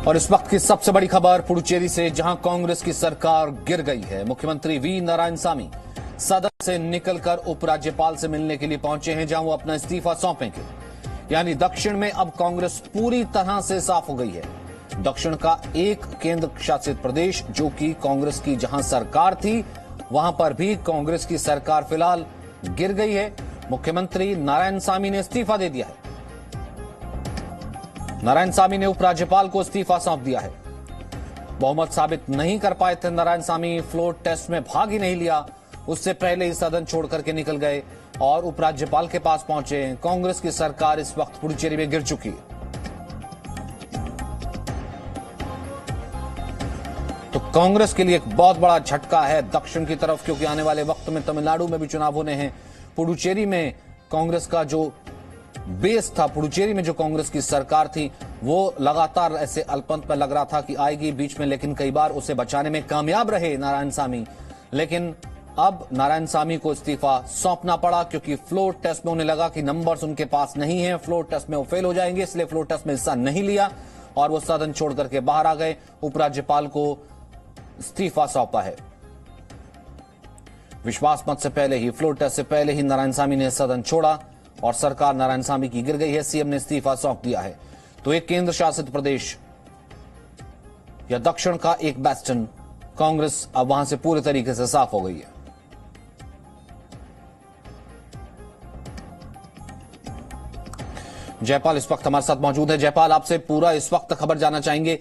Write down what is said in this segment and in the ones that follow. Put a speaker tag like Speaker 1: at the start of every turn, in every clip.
Speaker 1: और इस वक्त की सबसे बड़ी खबर पुडुचेरी से, जहां कांग्रेस की सरकार गिर गई है। मुख्यमंत्री वी नारायणसामी सदन से निकलकर उपराज्यपाल से मिलने के लिए पहुंचे हैं, जहां वो अपना इस्तीफा सौंपेंगे। यानी दक्षिण में अब कांग्रेस पूरी तरह से साफ हो गई है। दक्षिण का एक केंद्र शासित प्रदेश जो कि कांग्रेस की जहां सरकार थी, वहां पर भी कांग्रेस की सरकार फिलहाल गिर गई है। मुख्यमंत्री नारायणसामी ने इस्तीफा दे दिया है। नारायणसामी ने उपराज्यपाल को इस्तीफा सौंप दिया है। बहुमत साबित नहीं कर पाए थे नारायणसामी, फ्लोर टेस्ट में भाग ही नहीं लिया, उससे पहले ही सदन छोड़ करके निकल गए और उपराज्यपाल के पास पहुंचे। कांग्रेस की सरकार इस वक्त पुडुचेरी में गिर चुकी है। तो कांग्रेस के लिए एक बहुत बड़ा झटका है दक्षिण की तरफ, क्योंकि आने वाले वक्त में तमिलनाडु में भी चुनाव होने हैं। पुडुचेरी में कांग्रेस का जो बेस था, पुडुचेरी में जो कांग्रेस की सरकार थी, वो लगातार ऐसे अल्पंत पर लग रहा था कि आएगी बीच में, लेकिन कई बार उसे बचाने में कामयाब रहे नारायणसामी। लेकिन अब नारायणसामी को इस्तीफा सौंपना पड़ा, क्योंकि फ्लोर टेस्ट में उन्हें लगा कि नंबर्स उनके पास नहीं है, फ्लोर टेस्ट में वो फेल हो जाएंगे, इसलिए फ्लोर टेस्ट में हिस्सा नहीं लिया और वो सदन छोड़ करके बाहर आ गए। उपराज्यपाल को इस्तीफा सौंपा है। विश्वास मत से पहले ही, फ्लोर टेस्ट से पहले ही नारायणसामी ने सदन छोड़ा और सरकार नारायणसामी की गिर गई है। सीएम ने इस्तीफा सौंप दिया है। तो एक केंद्र शासित प्रदेश या दक्षिण का एक बेस्टन, कांग्रेस अब वहां से पूरे तरीके से साफ हो गई है। जयपाल इस वक्त हमारे साथ मौजूद है। जयपाल, आपसे पूरा इस वक्त खबर जानना चाहेंगे,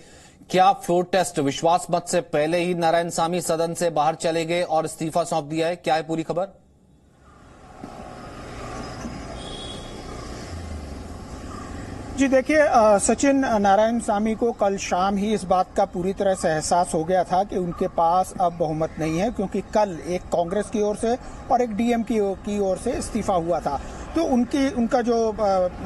Speaker 1: क्या फ्लोर टेस्ट विश्वास मत से पहले ही नारायणसामी सदन से बाहर चले गए और इस्तीफा सौंप दिया है? क्या है पूरी खबर?
Speaker 2: जी देखिए, सचिन, नारायणसामी को कल शाम ही इस बात का पूरी तरह से एहसास हो गया था कि उनके पास अब बहुमत नहीं है, क्योंकि कल एक कांग्रेस की ओर से और एक डीएम की ओर से इस्तीफा हुआ था। तो उनका जो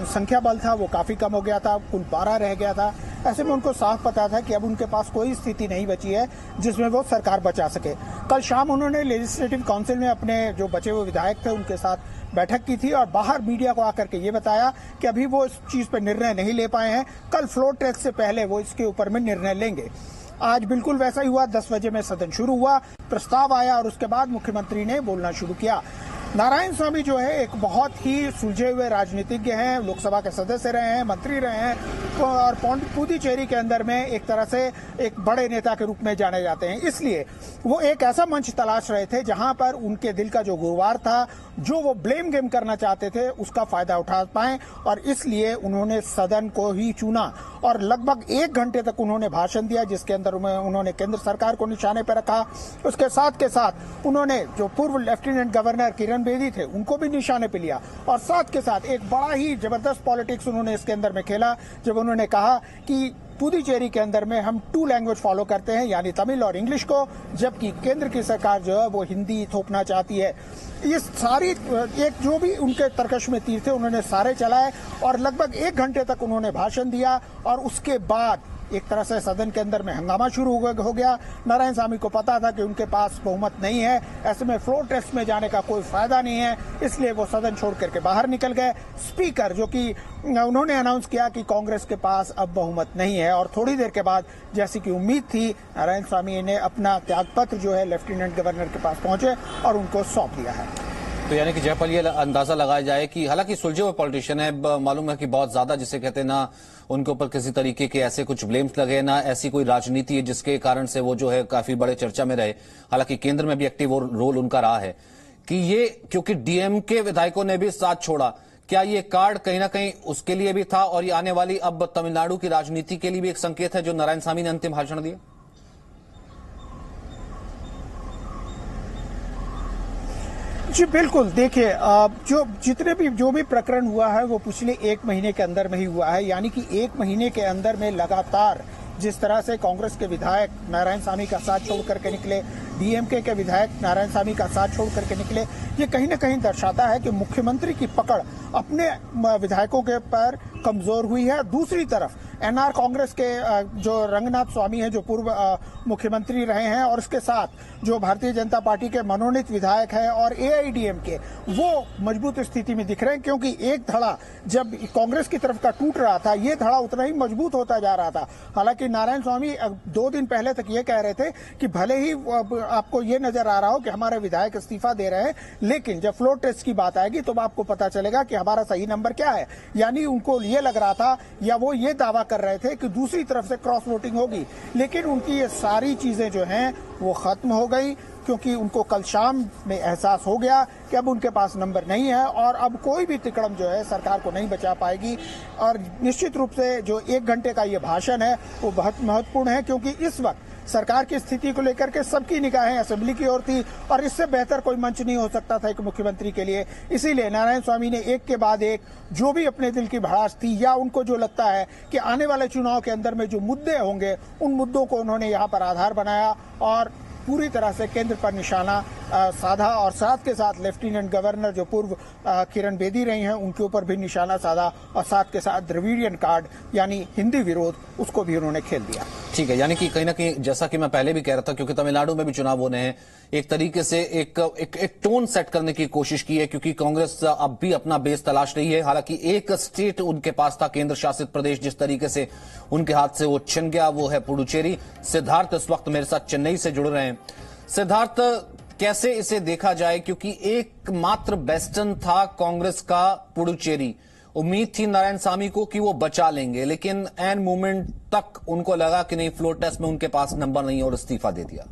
Speaker 2: संख्या बल था वो काफी कम हो गया था, कुल 12 रह गया था। ऐसे में उनको साफ पता था कि अब उनके पास कोई स्थिति नहीं बची है जिसमें वो सरकार बचा सके। कल शाम उन्होंने लेजिस्लेटिव काउंसिल में अपने जो बचे हुए विधायक थे उनके साथ बैठक की थी और बाहर मीडिया को आकर के ये बताया कि अभी वो इस चीज पर निर्णय नहीं ले पाए हैं, कल फ्लोर टेस्ट से पहले वो इसके ऊपर में निर्णय लेंगे। आज बिल्कुल वैसा ही हुआ। 10 बजे में सदन शुरू हुआ, प्रस्ताव आया और उसके बाद मुख्यमंत्री ने बोलना शुरू किया। नारायणसामी जो है एक बहुत ही सुलझे हुए राजनीतिज्ञ हैं, लोकसभा के सदस्य रहे हैं, मंत्री रहे हैं और पुडुचेरी के अंदर में एक तरह से एक बड़े नेता के रूप में जाने जाते हैं। इसलिए वो एक ऐसा मंच तलाश रहे थे जहां पर उनके दिल का जो गुरुवार था, जो वो ब्लेम गेम करना चाहते थे, उसका फायदा उठा पाए और इसलिए उन्होंने सदन को ही चुना और लगभग 1 घंटे तक उन्होंने भाषण दिया, जिसके अंदर उन्होंने केंद्र सरकार को निशाने पर रखा। उसके साथ के साथ उन्होंने जो पूर्व लेफ्टिनेंट गवर्नर किरण बेदी थे उनको भी निशाने पे लिया और साथ के साथ एक बड़ा ही जबरदस्त पॉलिटिक्स उन्होंने इसके अंदर में खेला, जब उन्होंने कहा कि पुडुचेरी के अंदर में हम 2 लैंग्वेज फॉलो करते हैं, यानी तमिल और इंग्लिश को, जबकि केंद्र की सरकार जो है वो हिंदी थोपना चाहती है। ये सारी एक जो भी उनके तर्कश में तीर थे उन्होंने सारे चलाए और लगभग 1 घंटे तक उन्होंने भाषण दिया और उसके बाद एक तरह से सदन के अंदर में हंगामा शुरू हो गया। नारायणसामी को पता था कि उनके पास बहुमत नहीं है, ऐसे में फ्लोर टेस्ट में जाने का कोई फायदा नहीं है, इसलिए वो सदन छोड़ करके बाहर निकल गए। स्पीकर जो कि उन्होंने अनाउंस किया कि कांग्रेस के पास अब बहुमत नहीं है और थोड़ी देर के बाद, जैसी कि उम्मीद थी, नारायणसामी ने अपना त्यागपत्र जो है लेफ्टिनेंट गवर्नर के पास पहुंचे और उनको सौंप दिया है।
Speaker 1: तो यानी कि जयपाल, ये अंदाजा लगाया जाए कि हालांकि सुलझे हुए पॉलिटिशियन है, मालूम है कि बहुत ज्यादा जिसे कहते हैं ना, उनके ऊपर किसी तरीके के ऐसे कुछ ब्लेम्स लगे ना, ऐसी कोई राजनीति है जिसके कारण से वो जो है काफी बड़े चर्चा में रहे। हालांकि केंद्र में भी एक्टिव रोल उनका रहा है कि ये, क्योंकि डीएम के विधायकों ने भी साथ छोड़ा, क्या ये कार्ड कहीं ना कहीं उसके लिए भी था और ये आने वाली अब तमिलनाडु की राजनीति के लिए भी एक संकेत है जो नारायणसामी ने अंतिम भाषण दिया?
Speaker 2: जी बिल्कुल, देखिए, जो भी प्रकरण हुआ है वो पिछले 1 महीने के अंदर में ही हुआ है, यानी कि 1 महीने के अंदर में लगातार जिस तरह से कांग्रेस के विधायक नारायणसामी का साथ छोड़ करके निकले, डीएमके के विधायक नारायणसामी का साथ छोड़ करके निकले, ये कहीं न कहीं दर्शाता है कि मुख्यमंत्री की पकड़ अपने विधायकों के पर कमजोर हुई है। दूसरी तरफ एनआर कांग्रेस के जो रंगनाथ स्वामी हैं, जो पूर्व मुख्यमंत्री रहे हैं, और इसके साथ जो भारतीय जनता पार्टी के मनोनीत विधायक हैं और एआईडीएमके, वो मजबूत स्थिति में दिख रहे हैं, क्योंकि एक धड़ा जब कांग्रेस की तरफ का टूट रहा था, ये धड़ा उतना ही मजबूत होता जा रहा था। हालांकि नारायण स्वामी 2 दिन पहले तक ये कह रहे थे कि भले ही आपको ये नजर आ रहा हो कि हमारे विधायक इस्तीफा दे रहे हैं, लेकिन जब फ्लोर टेस्ट की बात आएगी तो आपको पता चलेगा कि हमारा सही नंबर क्या है। यानी उनको ये लग रहा था, या वो ये दावा कर रहे थे कि दूसरी तरफ से क्रॉस वोटिंग होगी, लेकिन उनकी ये सारी चीजें जो हैं वो खत्म हो गई, क्योंकि उनको कल शाम में एहसास हो गया कि अब उनके पास नंबर नहीं है और अब कोई भी तिकड़म जो है सरकार को नहीं बचा पाएगी। और निश्चित रूप से जो 1 घंटे का ये भाषण है वो बहुत महत्वपूर्ण है, क्योंकि इस वक्त सरकार की स्थिति को लेकर के सबकी निगाहें असेंबली की ओर थी और इससे बेहतर कोई मंच नहीं हो सकता था एक मुख्यमंत्री के लिए। इसीलिए नारायण स्वामी ने एक के बाद एक जो भी अपने दिल की भड़ास थी, या उनको जो लगता है कि आने वाले चुनाव के अंदर में जो मुद्दे होंगे, उन मुद्दों को उन्होंने यहाँ पर आधार बनाया और पूरी तरह से केंद्र पर निशाना साधा, और साथ के साथ लेफ्टिनेंट गवर्नर जो पूर्व किरण बेदी रही हैं उनके ऊपर भी निशाना साधा, और साथ के साथ द्रविडियन कार्ड यानी हिंदी विरोध, उसको भी उन्होंने खेल दिया।
Speaker 1: ठीक है, यानी कि कहीं ना कहीं जैसा कि मैं पहले भी कह रहा था, क्योंकि तमिलनाडु में भी चुनाव होने हैं, एक तरीके से एक टोन सेट करने की कोशिश की है, क्योंकि कांग्रेस अब भी अपना बेस तलाश रही है। हालांकि एक स्टेट उनके पास था, केंद्र शासित प्रदेश, जिस तरीके से उनके हाथ से वो छिन गया, वो है पुडुचेरी। सिद्धार्थ इस वक्त मेरे साथ चेन्नई से जुड़ रहे हैं। सिद्धार्थ, कैसे इसे देखा जाए, क्योंकि एकमात्र बेस्टन था कांग्रेस का पुडुचेरी। उम्मीद थी नारायण स्वामी को कि वो बचा लेंगे, लेकिन एन मोमेंट तक उनको लगा कि नहीं, फ्लोर टेस्ट में उनके पास नंबर नहीं है और इस्तीफा दे दिया।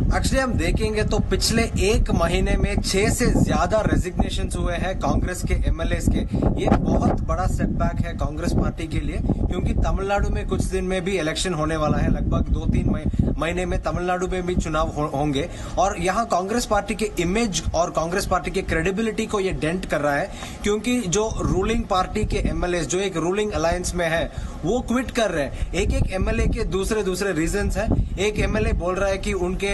Speaker 3: एक्चुअली हम देखेंगे तो पिछले 1 महीने में 6 से ज्यादा रेजिग्नेशन हुए हैं कांग्रेस के एमएलएस के। ये बहुत बड़ा सेटबैक है कांग्रेस पार्टी के लिए, क्योंकि तमिलनाडु में कुछ दिन में भी इलेक्शन होने वाला है। लगभग 2-3 महीने में तमिलनाडु में भी चुनाव होंगे, और यहाँ कांग्रेस पार्टी के इमेज और कांग्रेस पार्टी के क्रेडिबिलिटी को ये डेंट कर रहा है, क्योंकि जो रूलिंग पार्टी के एमएलए जो एक रूलिंग अलायंस में है वो क्विट कर रहे हैं। एक एमएलए के दूसरे रीजंस है। एक एमएलए बोल रहा है कि उनके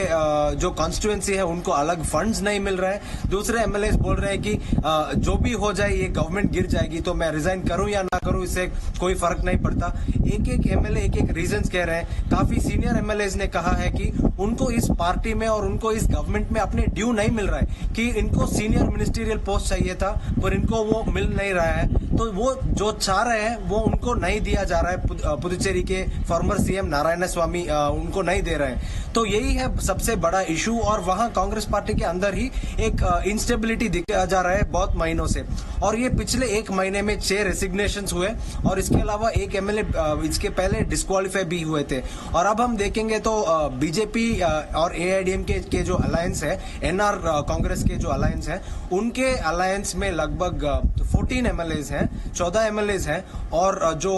Speaker 3: जो कॉन्स्टिट्यूएंसी है उनको अलग फंड्स नहीं मिल रहे हैं। दूसरे एमएलए बोल रहे हैं कि जो भी हो जाए, ये गवर्नमेंट गिर जाएगी तो मैं रिजाइन करूं या ना करूं, इससे कोई फर्क नहीं पड़ता। एक एमएलए एक रीजंस कह रहे हैं। काफी सीनियर एमएलए ने कहा है कि उनको इस पार्टी में और उनको इस गवर्नमेंट में अपने ड्यू नहीं मिल रहा है, कि इनको सीनियर मिनिस्ट्रियल पोस्ट चाहिए था पर इनको वो मिल नहीं रहा है। तो वो जो चाह रहे हैं वो उनको नहीं दिया जा रहा है। पुडुचेरी के फॉर्मर सीएम नारायण स्वामी उनको नहीं दे रहे हैं। तो यही है सबसे बड़ा इशू, और वहां कांग्रेस पार्टी के अंदर ही एक इंस्टेबिलिटी दिखाया जा रहा है बहुत महीनों से। और ये पिछले 1 महीने में 6 रेसिग्नेशन हुए, और इसके अलावा एक एमएलए इसके पहले डिस्क्वालीफाई भी हुए थे। और अब हम देखेंगे तो बीजेपी और एआईडीएमके के जो अलायंस है, एनआर कांग्रेस के जो अलायंस है, उनके अलायंस में लगभग 14 एमएलए हैं, 14 एमएलए हैं, और जो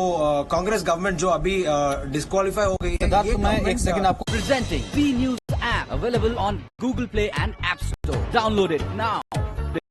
Speaker 3: कांग्रेस गवर्नमेंट जो अभी डिस्क्वालीफाई हो गई है, ये
Speaker 1: मैं एक सेकंड आपको
Speaker 4: Presenting B News app available on Google Play and App Store. Download it now.